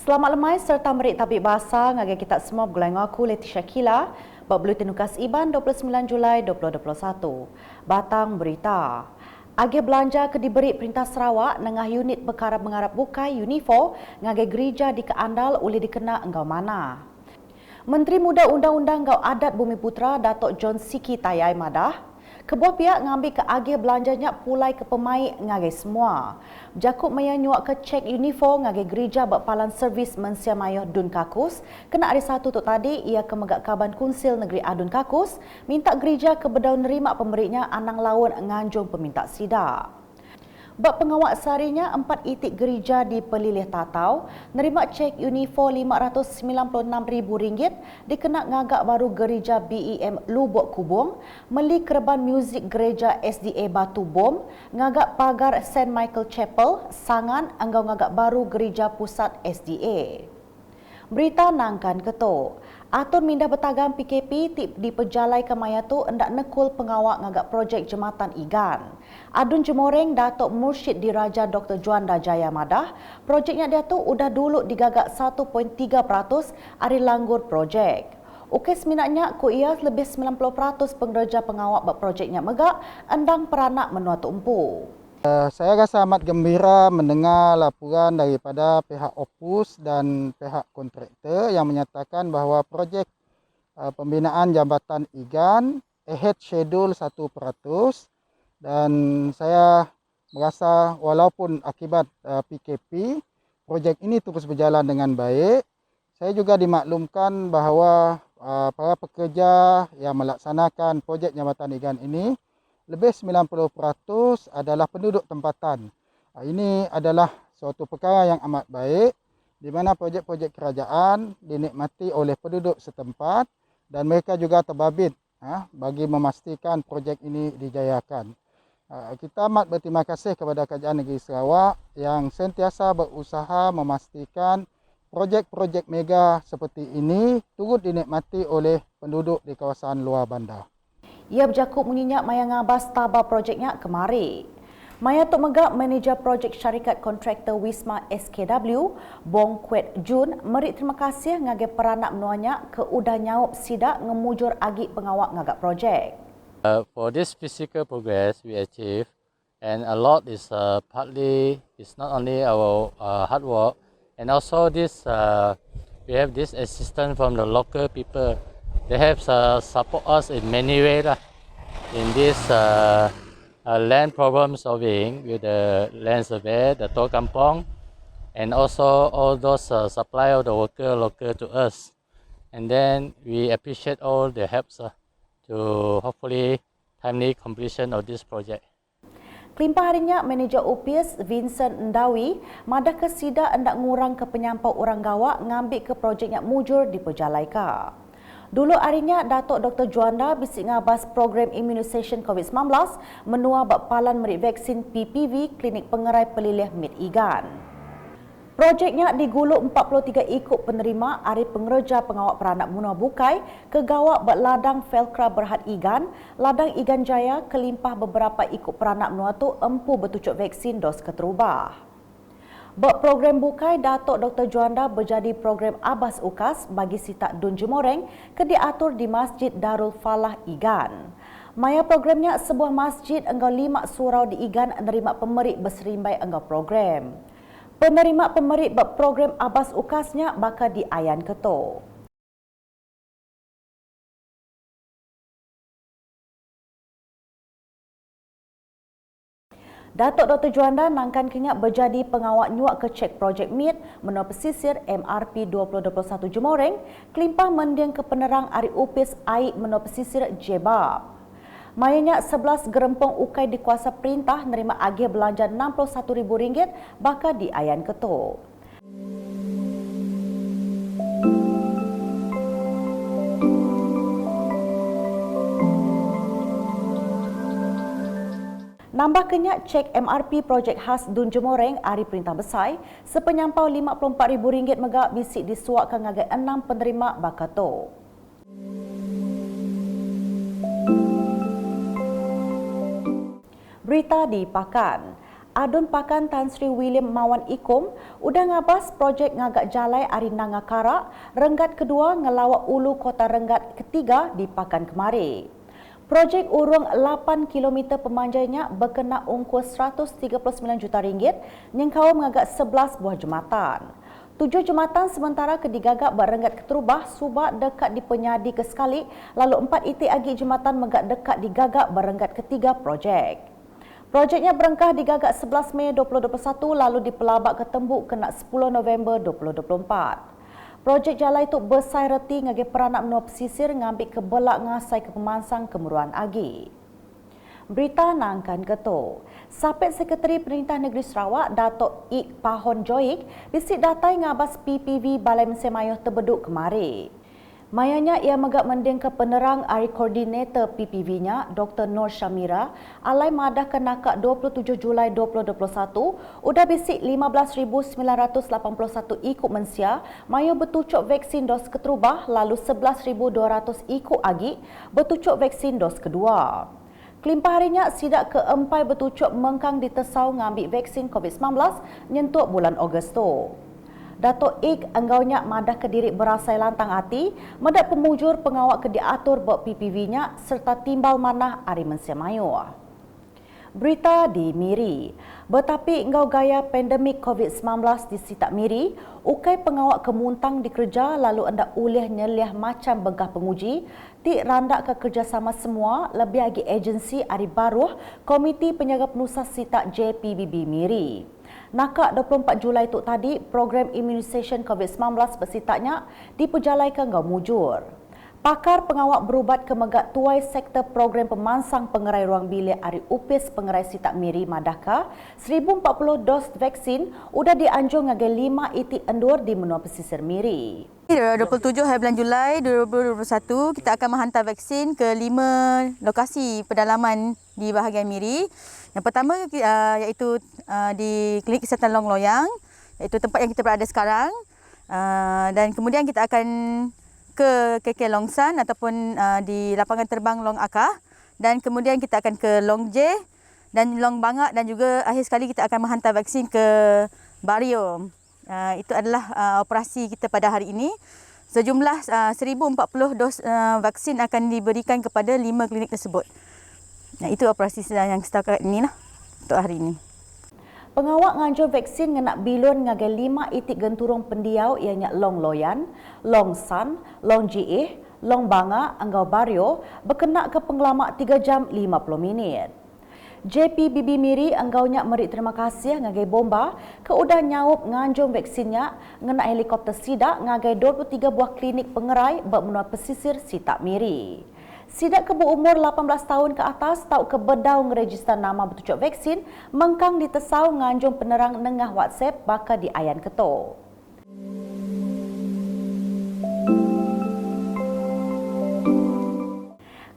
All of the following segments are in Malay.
Selamat lemai serta merik tabik bahasa ngagai kita semua bergulai aku Leticia Kila buat Buletin Ukas Iban 29 Julai 2021. Batang berita. Agi belanja ke diberi Perintah Sarawak nengah unit perkara mengarap bukai Unifor ngagai gereja di Keandal oleh dikena enggau mana. Menteri Muda Undang-Undang Gau Adat Bumi Putra Datuk John Siki Tayai madah kebuah pihak ngambil ke agih belanjanya pulai ke pemain ngagai semua. Jakub maya nyuak ke cek Unifor ngagai gereja berpalan servis Mensia Mayoh Dun Kakus. Kena hari satu tu tadi, ia ke Megak Kaban Kunsil Negeri Adun Kakus minta gereja ke bedau nerima pemberinya Anang Lawan nganjung peminta sidak. Bab pengawak seharinya 4 itik gereja di Pelilih Tatau nerima cek Unifor RM596,000 dikena ngagak baru gereja BEM Lubuk Kubung, meli kerban muzik gereja SDA Batu Bom, ngagak pagar St. Michael Chapel, sangan anggau ngagak baru gereja pusat SDA. Berita nangkan ketuk. Atur minda bertagam PKP tip di pejalai kemayatu hendak nekul pengawak ngagak projek jematan Igan. Adun Jemoreng Datuk Mursyid Diraja Dr. Juanda Jaya madah, projeknya dia tu udah dulu digagak 1.3% hari langgur projek. Ukis minatnya ku ia lebih 90% pengerja pengawak berprojeknya megak endang peranak menua tumpu. Saya rasa amat gembira mendengar laporan daripada pihak Opus dan pihak kontraktor yang menyatakan bahawa projek pembinaan jambatan Igan ahead schedule 1%, dan saya merasa walaupun akibat PKP, projek ini terus berjalan dengan baik. Saya juga dimaklumkan bahawa para pekerja yang melaksanakan projek jambatan Igan ini lebih 90% adalah penduduk tempatan. Ini adalah suatu perkara yang amat baik di mana projek-projek kerajaan dinikmati oleh penduduk setempat dan mereka juga terbabit bagi memastikan projek ini dijayakan. Kita amat berterima kasih kepada Kerajaan Negeri Sarawak yang sentiasa berusaha memastikan projek-projek mega seperti ini turut dinikmati oleh penduduk di kawasan luar bandar. Ia berjakub menginyak Maya ngabas tabah projeknya kemari. Maya Tok Megak, manager projek syarikat kontraktor Wisma SKW, Bong Kuet Jun, merik terima kasih ngagai peranak menuanya ke udah nyaup sidak ngemujur agi pengawak ngagak projek. For this physical progress we achieve, and a lot is partly, it's not only our hard work, and also this we have this assistance from the local people. They have support us in many ways in this land problem solving with the land survey, the Tok Kampong, and also all those supply of the worker local to us. And then we appreciate all the helps to hopefully timely completion of this project. Kelimpah harinya, manager OPS Vincent Ndawi madah ke sida hendak ngurang ke penyampau orang gawak ngambil ke projeknya mujur di Pejalai. Dulu harinya, Datuk Dr. Juanda bisik ngabas program immunisation COVID-19 menua bakpalan merik vaksin PPV Klinik Pengerai Pelilih Mid Igan. Projeknya diguluk 43 ikut penerima hari pengereja pengawak peranak munah bukai ke gawak berladang Velcra Berhad Igan, ladang Igan Jaya kelimpah beberapa ikut peranak menua tu empu bertucuk vaksin dos keterubah. Buat program bukai, Datuk Dr. Juanda berjadi program Abas Ukas bagi sitak Dun Jemoreng ke diatur di Masjid Darul Falah Igan. Maya programnya sebuah masjid enggau 5 surau di Igan menerima pemerik berserimbai enggau program. Penerima pemerik berprogram Abas Ukasnya bakal di Ayan Ketuk. Datuk Dr. Juanda nangkan kenyak berjadi pengawak nyuak ke cek projek MIT menua pesisir MRP 2021 Jemoreng, kelimpah mendiang ke penerang hari upis air menua pesisir Jebab. Mayanya 11 gerempong ukai di kuasa perintah nerima agih belanja RM61,000 bakal di Ayan Ketuk. Nambah kenyak cek MRP projek khas Dun Jemoreng hari perintah besar sepenyampau RM54,000 megak bisik disuakkan ngagai 6 penerima bakato. Berita di Pakan. Adun Pakan Tan Sri William Mawan Ikom udah ngabas projek ngagak jalai ari Nangakara, Renggat kedua ngelawak ulu kota Renggat ketiga di Pakan kemari. Projek urung 8 km pemanjainya berkena ongkos RM139 juta nyengkau mengagak 11 buah jematan. 7 jematan sementara kedigagak berenggat keterubah subak dekat di penyadi ke sekali, lalu 4 itik agi jematan megak dekat digagak berenggat ketiga projek. Projeknya berengkah digagak 11 Mei 2021 lalu dipelabak ke tembuk kena 10 November 2024. Projek jalai itu besai reti ngagi peranak menua pesisir ngambil ke belak ngasai ke pemansang kemeruan agi. Berita nangkan keto. Sapet Sekretari Perintah Negeri Sarawak, Datuk Ik Pahon Joik, bisik datai ngabas PPV Balai Mesin Mayuh terbeduk kemari. Mayanya ia megak mending ke penerang ari koordinator PPV-nya, Dr. Nur Syamira, alai madah ke nakak 27 Julai 2021, udah bisik 15,981 ikut mensia, mayu bertucuk vaksin dos keterubah, lalu 11,200 ikut agi bertucuk vaksin dos kedua. Kelimpah harinya sidak keempat bertucuk mengkang ditesau ngambil vaksin COVID-19 nyentuk bulan Ogos tu. Datuk Ik enggaunya madah kediri berasai lantang hati, medak pemujur pengawak ke diatur buat PPV-nya serta timbal manah ari Mensia Mayu. Berita di Miri. Betapi engkau gaya pandemik COVID-19 di Sitak Miri, ukai pengawak kemuntang dikerja lalu anda ulih nyeliah macam begah penguji, ti randak ke kerjasama semua lebih lagi agensi ari baruh Komiti Penjaga Penusah Sitak JPBB Miri. Nakak 24 Julai itu tadi, program imunisasi COVID-19 bersitaknya diperjalaikan ngau mujur. Pakar pengawak berubat ke megak tuai sektor program pemansang pengerai ruang bilik ari UPIS Pengerai Sitak Miri Madaka, 1040 dos vaksin udah dianjur ngagai 5 itik endur di menua pesisir Miri. 27 hari bulan Julai 2021, kita akan menghantar vaksin ke 5 lokasi pedalaman di bahagian Miri. Yang pertama iaitu di Klinik Kesihatan Long Loyang, iaitu tempat yang kita berada sekarang. Dan kemudian kita akan ke KK Longsan ataupun di lapangan terbang Long Akah, dan kemudian kita akan ke Long J dan Long Bangak, dan juga akhir sekali kita akan menghantar vaksin ke Bario. Itu adalah operasi kita pada hari ini. Sejumlah 1040 dos vaksin akan diberikan kepada 5 klinik tersebut. Itu operasi yang setakat ini lah untuk hari ini. Pengawak nganjur vaksin ngenak bilun ngagai 5 itik genturung pendiau ianya Long Loyan, Long San, Long GA, Long Banga, Anggau Bario berkenak ke pengelamak 3 jam 50 minit. JPBB Miri anggaunya merik terima kasih ngagai bomba ke udah nyaup nganjung vaksinnya ngenak helikopter sidak ngagai 23 buah klinik pengerai bermenua pesisir Sitak Miri. Sidak ke berumur 18 tahun ke atas tau ke bedau ngeregister nama bertucuk vaksin mengkang ditesau nganjung penerang nengah WhatsApp bakal di ayan keto.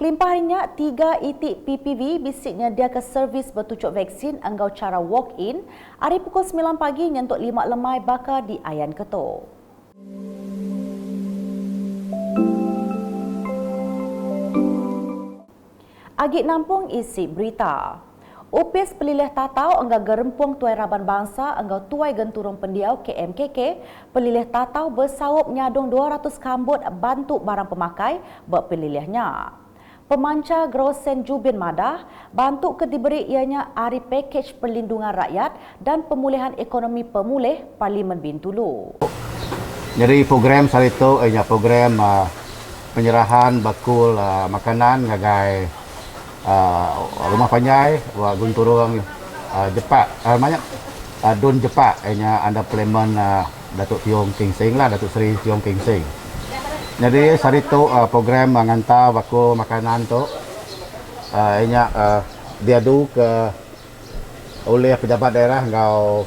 Kelimpah harinya 3 itik PPV bisik nyedia ke servis bertucuk vaksin anggau cara walk-in hari pukul 9 pagi nyentuk 5 lemai bakal di ayan keto. Agik nampung isi berita. UPIS Pelilih Tatau enggak gerempung Tuai Raban Bangsa enggau Tuai Genturung Pendiau KMKK Pelilih Tatau bersawup nyadung 200 kambut bantu barang pemakai berpelilihnya. Pemancar Grosen Jubin Madah bantu ke diberi ianya ari pakej perlindungan rakyat dan pemulihan ekonomi pemulih Parlimen Bintulu. Jadi program saat itu program penyerahan bakul makanan ngagai rumah panjai wa gunturung Jepak banyak Dun Jepak anda Parlimen Datuk Tiong King Sing lah, Datuk Seri Tiong King Sing. Jadi saat itu program mengantar bakul makanan tu diadu ke oleh pejabat daerah ngau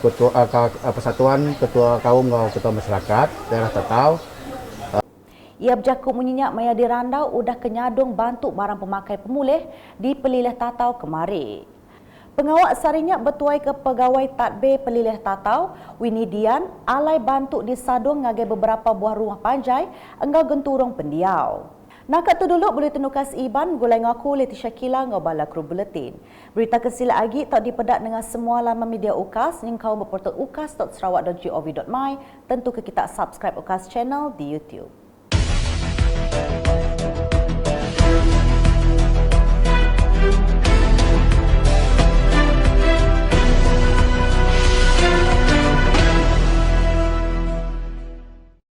ketua persatuan ketua kaum ngau ketua masyarakat daerah Tatau. Ia berjaku menyenyak maya dirandau udah kenyadung bantu barang pemakai pemulih di Pelilih Tatau kemari. Pengawak sarinya bertuai ke pegawai tadbir Pelilih Tatau, Winnie Dian, alai bantu disadung ngagai beberapa buah rumah panjai enggau genturung pendiau. Nak tu dulu boleh tenukas Iban gulai ngaku Leticia Kila ngobala kru buletin. Berita kesila lagi tak dipedak dengan semua laman media UKAS yang kau berportal ukas.sarawak.gov.my. Tentu ke kita subscribe UKAS channel di YouTube.